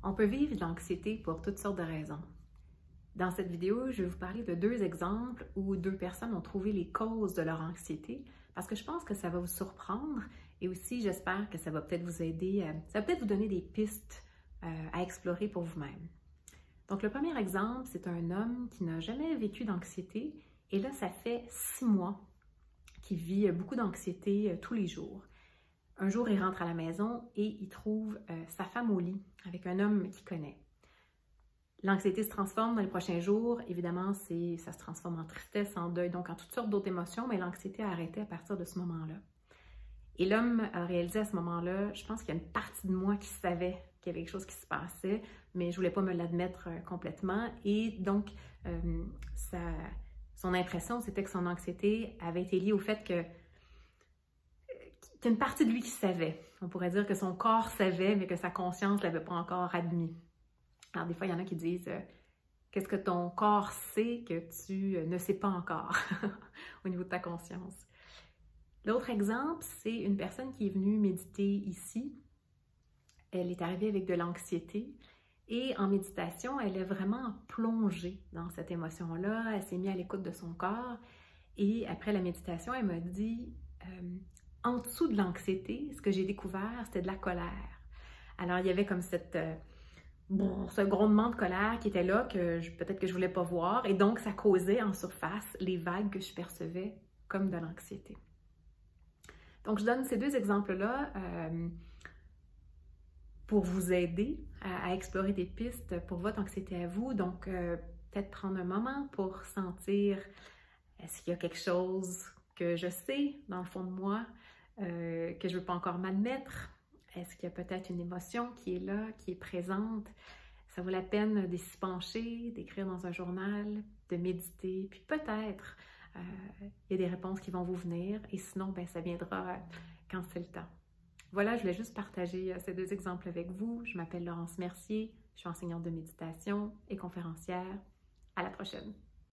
On peut vivre de l'anxiété pour toutes sortes de raisons. Dans cette vidéo, je vais vous parler de 2 exemples où 2 personnes ont trouvé les causes de leur anxiété parce que je pense que ça va vous surprendre et aussi j'espère que ça va peut-être vous aider, ça va peut-être vous donner des pistes à explorer pour vous-même. Donc le premier exemple, c'est un homme qui n'a jamais vécu d'anxiété et là, ça fait 6 mois qu'il vit beaucoup d'anxiété tous les jours. Un jour, il rentre à la maison et il trouve sa femme au lit avec un homme qu'il connaît. L'anxiété se transforme dans les prochains jours. Évidemment, ça se transforme en tristesse, en deuil, donc en toutes sortes d'autres émotions, mais l'anxiété a arrêté à partir de ce moment-là. Et l'homme a réalisé à ce moment-là, je pense qu'il y a une partie de moi qui savait qu'il y avait quelque chose qui se passait, mais je ne voulais pas me l'admettre complètement. Et donc, son impression, c'était que son anxiété avait été liée au fait qu'il y a une partie de lui qui savait. On pourrait dire que son corps savait, mais que sa conscience ne l'avait pas encore admis. Alors, des fois, il y en a qui disent qu'est-ce que ton corps sait que tu ne sais pas encore au niveau de ta conscience. L'autre exemple, c'est une personne qui est venue méditer ici. Elle est arrivée avec de l'anxiété et en méditation, elle est vraiment plongée dans cette émotion-là. Elle s'est mise à l'écoute de son corps et après la méditation, elle m'a dit en dessous de l'anxiété, ce que j'ai découvert, c'était de la colère. Alors, il y avait comme ce grondement de colère qui était là, que peut-être que je ne voulais pas voir, et donc ça causait en surface les vagues que je percevais comme de l'anxiété. Donc, je donne ces 2 exemples-là pour vous aider à explorer des pistes pour votre anxiété à vous. Donc, peut-être prendre un moment pour sentir, est-ce qu'il y a quelque chose que je sais dans le fond de moi, que je ne veux pas encore m'admettre? Est-ce qu'il y a peut-être une émotion qui est là, qui est présente? Ça vaut la peine de s'y pencher, d'écrire dans un journal, de méditer, puis peut-être il y a des réponses qui vont vous venir et sinon, ben, ça viendra quand c'est le temps. Voilà, je voulais juste partager ces 2 exemples avec vous. Je m'appelle Laurence Mercier, je suis enseignante de méditation et conférencière. À la prochaine!